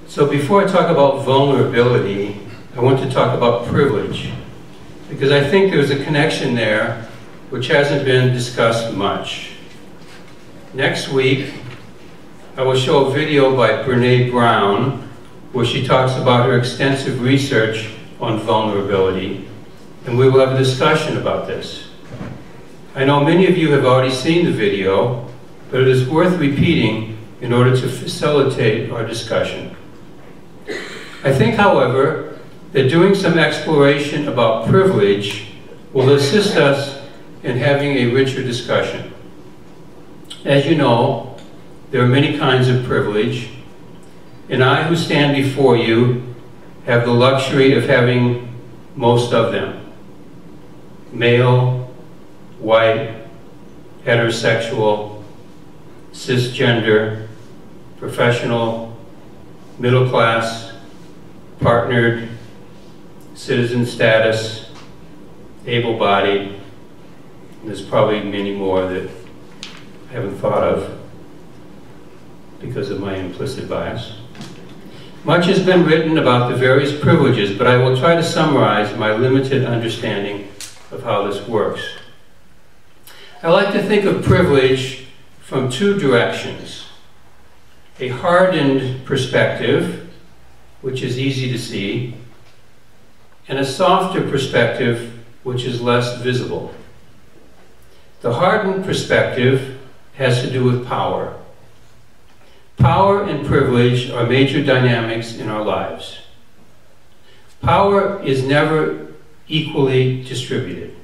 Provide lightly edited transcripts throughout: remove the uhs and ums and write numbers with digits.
So before I talk about vulnerability, I want to talk about privilege, because I think there's a connection there which hasn't been discussed much. Next week, I will show a video by Brene Brown where she talks about her extensive research on vulnerability, and we will have a discussion about this. I know many of you have already seen the video, but it is worth repeating in order to facilitate our discussion. I think, however, that doing some exploration about privilege will assist us in having a richer discussion. As you know, there are many kinds of privilege, and I who stand before you have the luxury of having most of them. Male, white, heterosexual, cisgender, professional, middle class, partnered, citizen status, able-bodied, and there's probably many more that I haven't thought of because of my implicit bias. Much has been written about the various privileges, but I will try to summarize my limited understanding of how this works. I like to think of privilege from two directions: a hardened perspective, which is easy to see, and a softer perspective, which is less visible. The hardened perspective has to do with power. Power and privilege are major dynamics in our lives. Power is never equally distributed.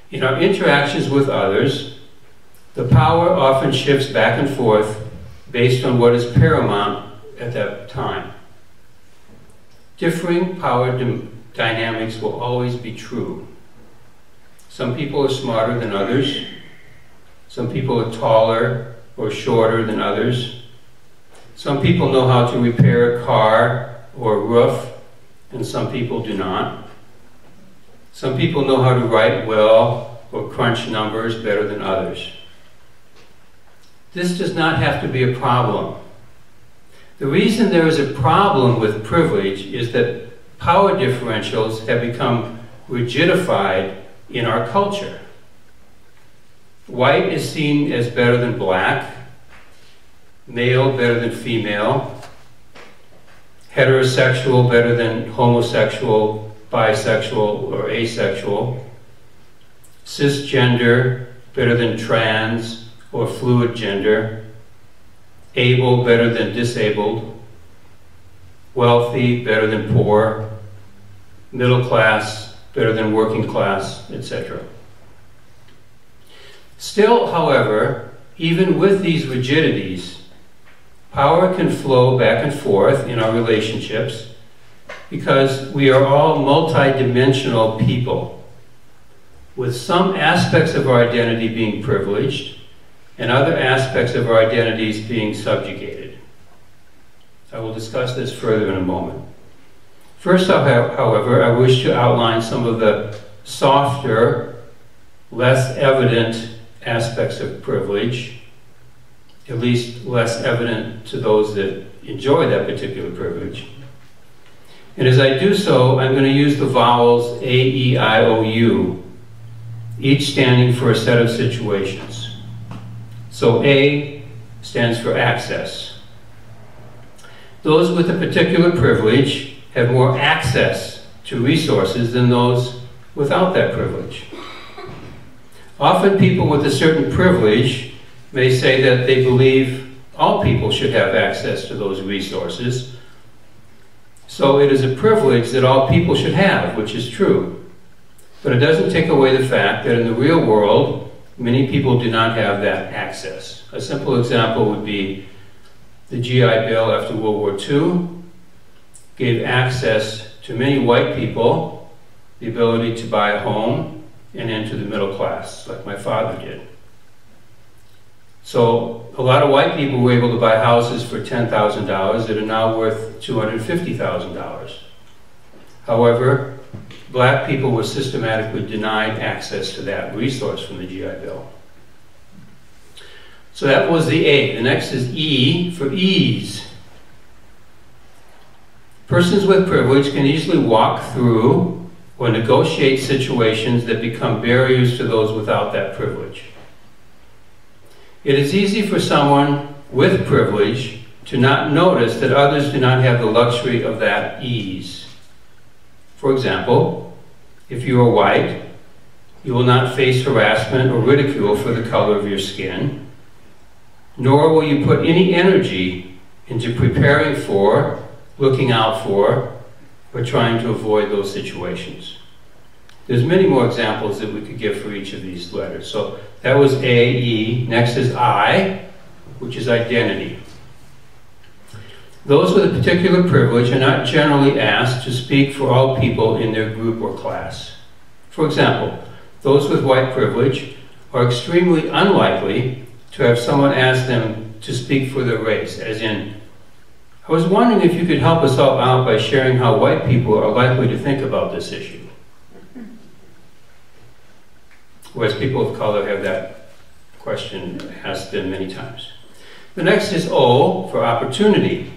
In our interactions with others, the power often shifts back and forth based on what is paramount at that time. Differing power dynamics will always be true. Some people are smarter than others. Some people are taller or shorter than others. Some people know how to repair a car or a roof, and some people do not. Some people know how to write well or crunch numbers better than others. This does not have to be a problem. The reason there is a problem with privilege is that power differentials have become rigidified in our culture. White is seen as better than black, male better than female, heterosexual better than homosexual, bisexual, or asexual, cisgender better than trans or fluid gender, able better than disabled, wealthy better than poor, middle class better than working class, etc. Still, however, even with these rigidities, power can flow back and forth in our relationships because we are all multidimensional people, with some aspects of our identity being privileged and other aspects of our identities being subjugated. I will discuss this further in a moment. First, however, I wish to outline some of the softer, less evident aspects of privilege, at least less evident to those that enjoy that particular privilege. And as I do so, I'm going to use the vowels A, E, I, O, U, each standing for a set of situations. So A stands for access. Those with a particular privilege have more access to resources than those without that privilege. Often people with a certain privilege may say that they believe all people should have access to those resources. So it is a privilege that all people should have, which is true. But it doesn't take away the fact that in the real world, many people do not have that access. A simple example would be the GI Bill after World War II gave access to many white people the ability to buy a home and enter the middle class, like my father did. So a lot of white people were able to buy houses for $10,000 that are now worth $250,000. However, black people were systematically denied access to that resource from the GI Bill. So that was the A. The next is E for ease. Persons with privilege can easily walk through or negotiate situations that become barriers to those without that privilege. It is easy for someone with privilege to not notice that others do not have the luxury of that ease. For example, if you are white, you will not face harassment or ridicule for the color of your skin, nor will you put any energy into preparing for, looking out for, or trying to avoid those situations. There's many more examples that we could give for each of these letters. So that was A, E. Next is I, which is identity. Those with a particular privilege are not generally asked to speak for all people in their group or class. For example, those with white privilege are extremely unlikely to have someone ask them to speak for their race, as in, I was wondering if you could help us all out by sharing how white people are likely to think about this issue. Whereas people of color have that question asked them many times. The next is O, for opportunity.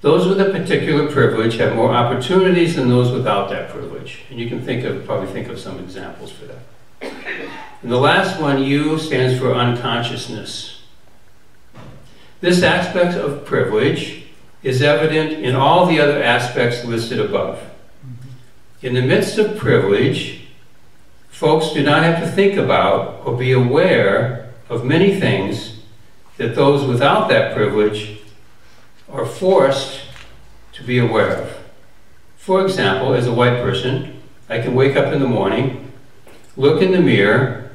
Those with a particular privilege have more opportunities than those without that privilege. And you can probably think of some examples for that. And the last one, U, stands for unconsciousness. This aspect of privilege is evident in all the other aspects listed above. In the midst of privilege, folks do not have to think about or be aware of many things that those without that privilege are forced to be aware of. For example, as a white person, I can wake up in the morning, look in the mirror,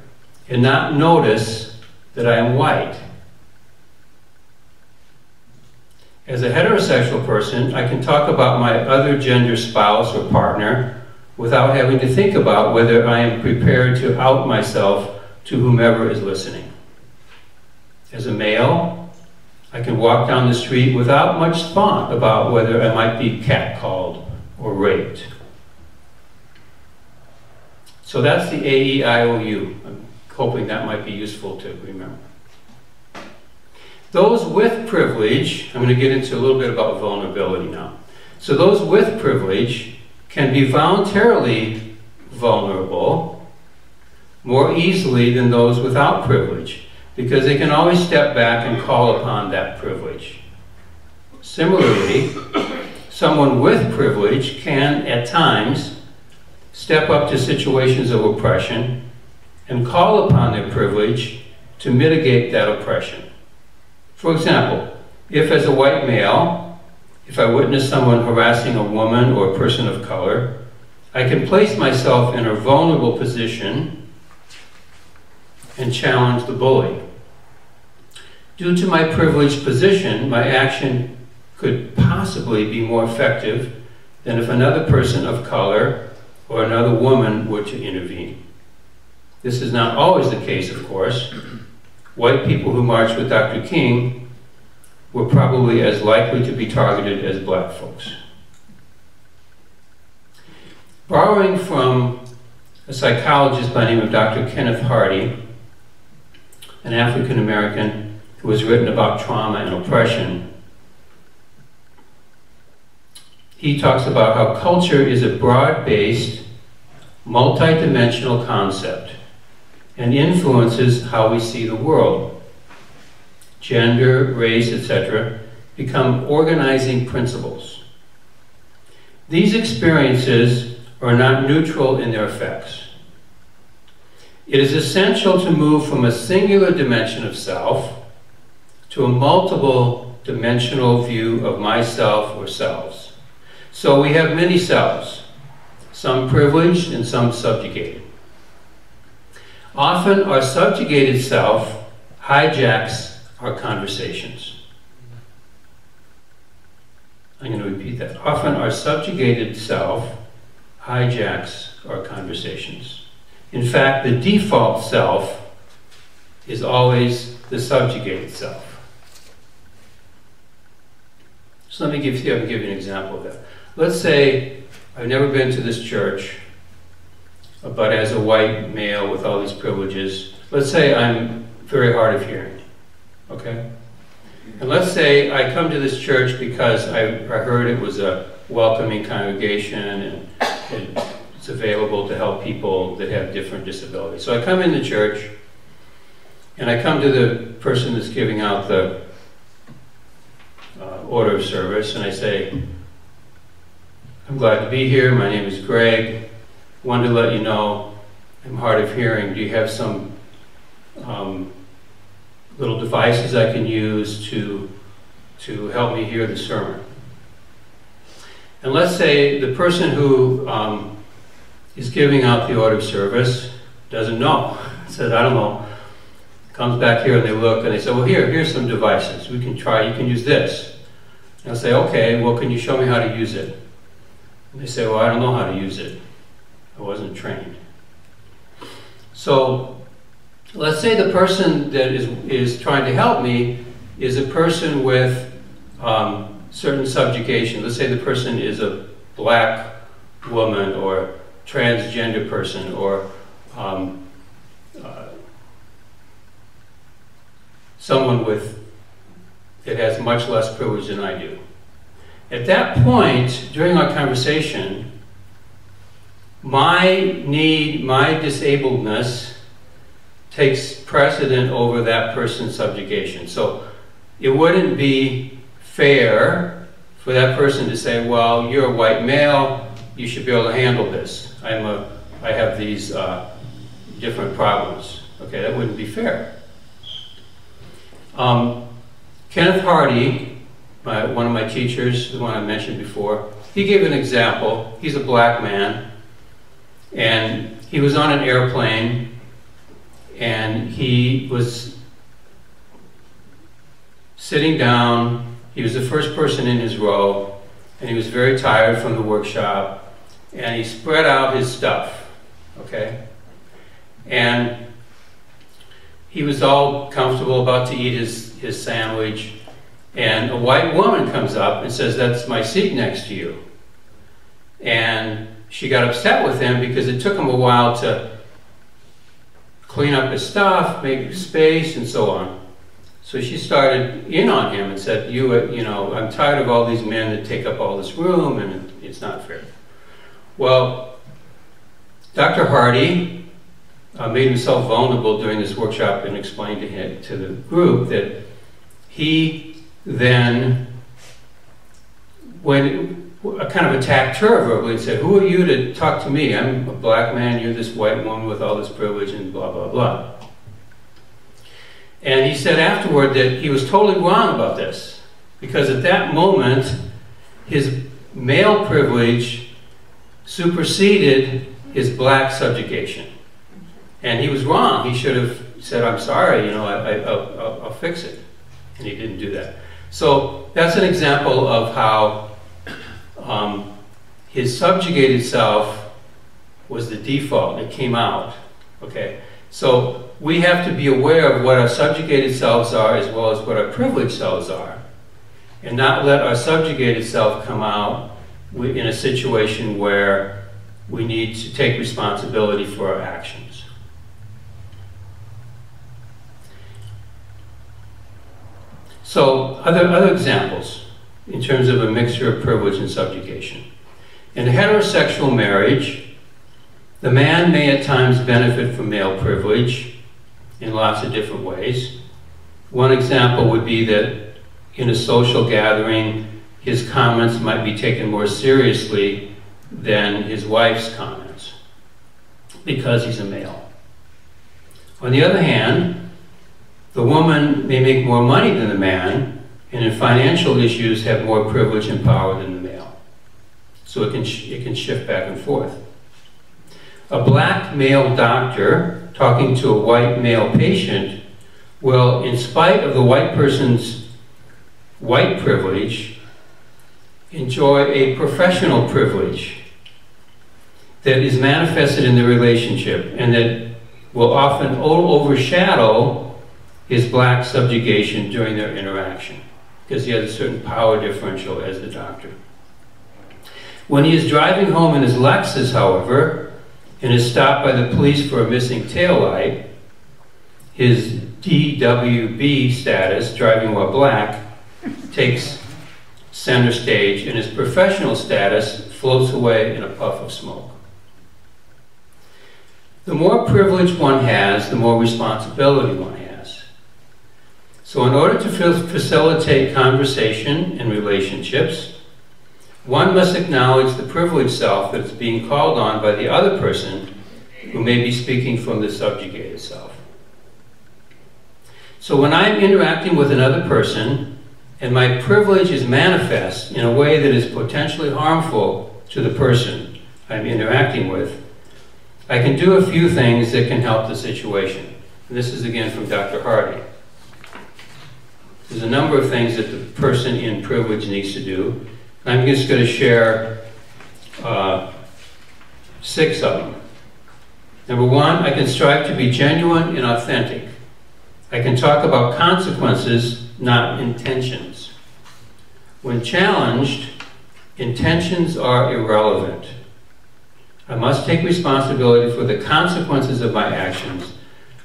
and not notice that I am white. As a heterosexual person, I can talk about my other gender spouse or partner without having to think about whether I am prepared to out myself to whomever is listening. As a male, I can walk down the street without much thought about whether I might be catcalled or raped. So that's the A-E-I-O-U. I'm hoping that might be useful to remember. Those with privilege, I'm going to get into a little bit about vulnerability now. So those with privilege can be voluntarily vulnerable more easily than those without privilege, because they can always step back and call upon that privilege. Similarly, someone with privilege can, at times, step up to situations of oppression and call upon their privilege to mitigate that oppression. For example, if as a white male, if I witness someone harassing a woman or a person of color, I can place myself in a vulnerable position and challenge the bully. Due to my privileged position, my action could possibly be more effective than if another person of color or another woman were to intervene. This is not always the case, of course. White people who marched with Dr. King were probably as likely to be targeted as black folks. Borrowing from a psychologist by the name of Dr. Kenneth Hardy, an African American who has written about trauma and oppression, he talks about how culture is a broad-based, multi-dimensional concept and influences how we see the world. Gender, race, etc. become organizing principles. These experiences are not neutral in their effects. It is essential to move from a singular dimension of self to a multiple dimensional view of myself or selves. So we have many selves, some privileged and some subjugated. Often our subjugated self hijacks our conversations. I'm going to repeat that. Often our subjugated self hijacks our conversations. In fact, the default self is always the subjugated self. So let me give you an example of that. Let's say I've never been to this church, but as a white male with all these privileges, let's say I'm very hard of hearing, okay? And let's say I come to this church because I heard it was a welcoming congregation and it's available to help people that have different disabilities. So I come in the church and I come to the person that's giving out the order of service and I say, I'm glad to be here. My name is Greg. Wanted to let you know I'm hard of hearing. Do you have some little devices I can use to help me hear the sermon? And let's say the person who is giving out the order of service doesn't know. Says, I don't know. Comes back here and they look and they say, well, here's some devices. We can try, you can use this. And I'll say, okay, well, can you show me how to use it? And they say, well, I don't know how to use it. I wasn't trained. So let's say the person that is trying to help me is a person with certain subjugation. Let's say the person is a black woman or transgender person or someone that has much less privilege than I do. At that point, during our conversation, my need, my disabledness takes precedent over that person's subjugation. So it wouldn't be fair for that person to say, well, you're a white male, you should be able to handle this. I have these different problems. Okay, that wouldn't be fair. Kenneth Hardy, one of my teachers, the one I mentioned before, he gave an example. He's a black man, and he was on an airplane, and he was sitting down. He was the first person in his row, and he was very tired from the workshop, and he spread out his stuff, okay? And he was all comfortable, about to eat his sandwich, and a white woman comes up and says, that's my seat next to you. And she got upset with him because it took him a while to clean up his stuff, make space, and so on. So she started in on him and said, you know, I'm tired of all these men that take up all this room, and it's not fair. Well, Dr. Hardy made himself vulnerable during this workshop and explained to the group that he then kind of attacked her verbally and said, who are you to talk to me? I'm a black man, you're this white woman with all this privilege and blah, blah, blah. And he said afterward that he was totally wrong about this, because at that moment, his male privilege superseded his black subjugation. And he was wrong. He should have said, I'm sorry, you know, I'll fix it. And he didn't do that. So that's an example of how his subjugated self was the default. It came out, okay? So we have to be aware of what our subjugated selves are as well as what our privileged selves are, and not let our subjugated self come out in a situation where we need to take responsibility for our actions. So other examples in terms of a mixture of privilege and subjugation. In a heterosexual marriage, the man may at times benefit from male privilege in lots of different ways. One example would be that in a social gathering, his comments might be taken more seriously than his wife's comments because he's a male. On the other hand, the woman may make more money than the man, and in financial issues have more privilege and power than the male. So it can shift back and forth. A black male doctor talking to a white male patient will, in spite of the white person's white privilege, enjoy a professional privilege that is manifested in the relationship and that will often overshadow his black subjugation during their interaction, because he has a certain power differential as the doctor. When he is driving home in his Lexus, however, and is stopped by the police for a missing taillight, his DWB status, driving while black, takes center stage, and his professional status floats away in a puff of smoke. The more privilege one has, the more responsibility one has. So in order to facilitate conversation and relationships, one must acknowledge the privileged self that is being called on by the other person who may be speaking from the subjugated self. So when I'm interacting with another person and my privilege is manifest in a way that is potentially harmful to the person I'm interacting with, I can do a few things that can help the situation. And this is again from Dr. Hardy. There's a number of things that the person in privilege needs to do. I'm just going to share 6 of them. Number 1, I can strive to be genuine and authentic. I can talk about consequences, not intentions. When challenged, intentions are irrelevant. I must take responsibility for the consequences of my actions,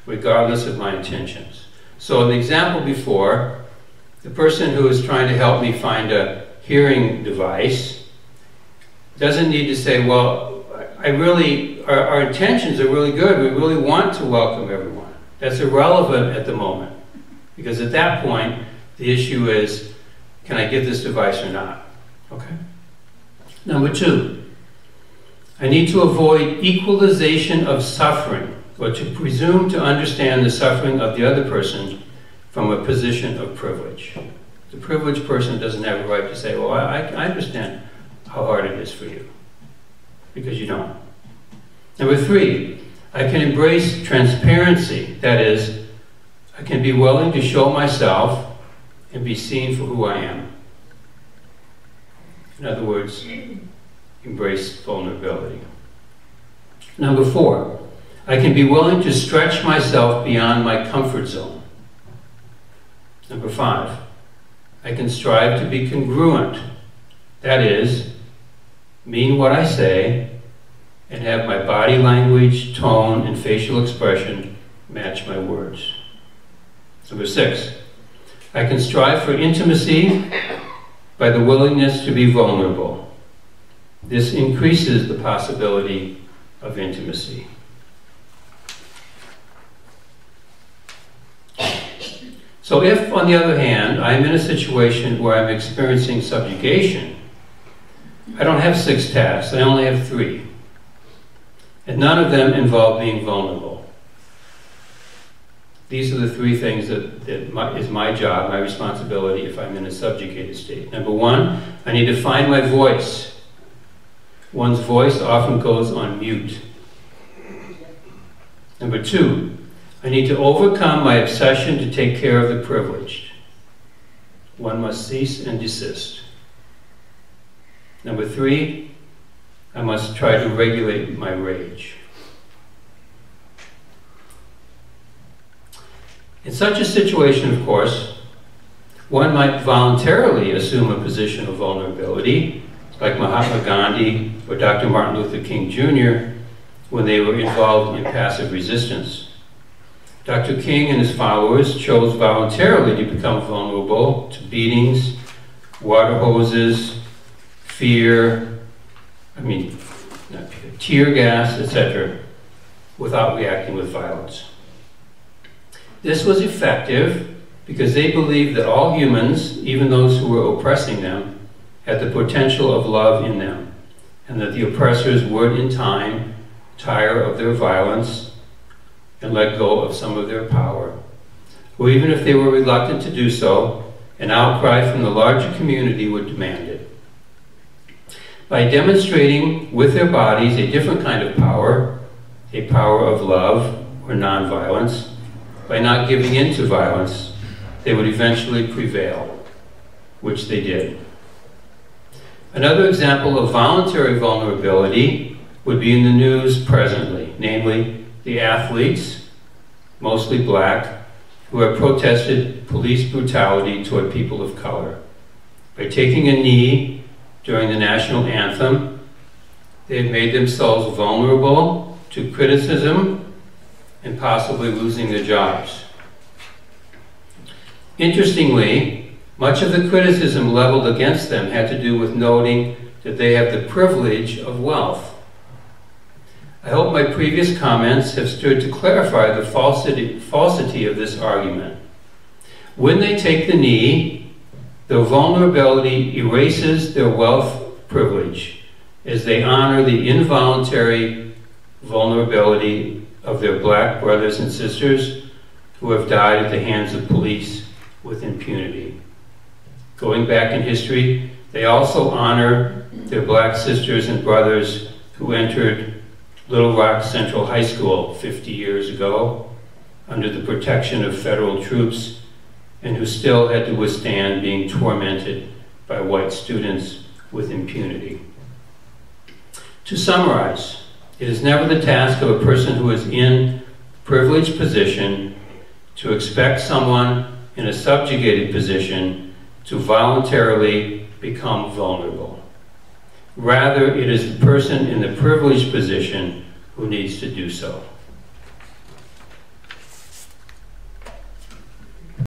regardless of my intentions. So in the example before, the person who is trying to help me find a hearing device doesn't need to say, well, our intentions are really good. We really want to welcome everyone. That's irrelevant at the moment. Because at that point, the issue is, can I get this device or not? Okay? Number 2, I need to avoid equalization of suffering, or to presume to understand the suffering of the other person from a position of privilege. The privileged person doesn't have a right to say, well, I understand how hard it is for you, because you don't. Number 3, I can embrace transparency. That is, I can be willing to show myself and be seen for who I am. In other words, embrace vulnerability. Number 4, I can be willing to stretch myself beyond my comfort zone. Number 5, I can strive to be congruent. That is, mean what I say and have my body language, tone, and facial expression match my words. Number 6, I can strive for intimacy by the willingness to be vulnerable. This increases the possibility of intimacy. So if, on the other hand, I'm in a situation where I'm experiencing subjugation, I don't have 6 tasks, I only have 3. And none of them involve being vulnerable. These are the 3 things that is my job, my responsibility if I'm in a subjugated state. Number 1, I need to find my voice. One's voice often goes on mute. Number 2, I need to overcome my obsession to take care of the privileged. One must cease and desist. Number 3, I must try to regulate my rage. In such a situation, of course, one might voluntarily assume a position of vulnerability, like Mahatma Gandhi or Dr. Martin Luther King Jr. when they were involved in passive resistance. Dr. King and his followers chose voluntarily to become vulnerable to beatings, water hoses, fear, tear gas, etc., without reacting with violence. This was effective because they believed that all humans, even those who were oppressing them, had the potential of love in them, and that the oppressors would, in time, tire of their violence and let go of some of their power. Or even if they were reluctant to do so, an outcry from the larger community would demand it. By demonstrating with their bodies a different kind of power, a power of love or nonviolence, by not giving in to violence, they would eventually prevail, which they did. Another example of voluntary vulnerability would be in the news presently, namely the athletes, mostly black, who have protested police brutality toward people of color. By taking a knee during the national anthem, they've made themselves vulnerable to criticism and possibly losing their jobs. Interestingly, much of the criticism leveled against them had to do with noting that they have the privilege of wealth. I hope my previous comments have stood to clarify the falsity of this argument. When they take the knee, their vulnerability erases their wealth privilege as they honor the involuntary vulnerability of their black brothers and sisters who have died at the hands of police with impunity. Going back in history, they also honor their black sisters and brothers who entered Little Rock Central High School 50 years ago under the protection of federal troops and who still had to withstand being tormented by white students with impunity. To summarize, it is never the task of a person who is in a privileged position to expect someone in a subjugated position to voluntarily become vulnerable. Rather, it is the person in the privileged position who needs to do so.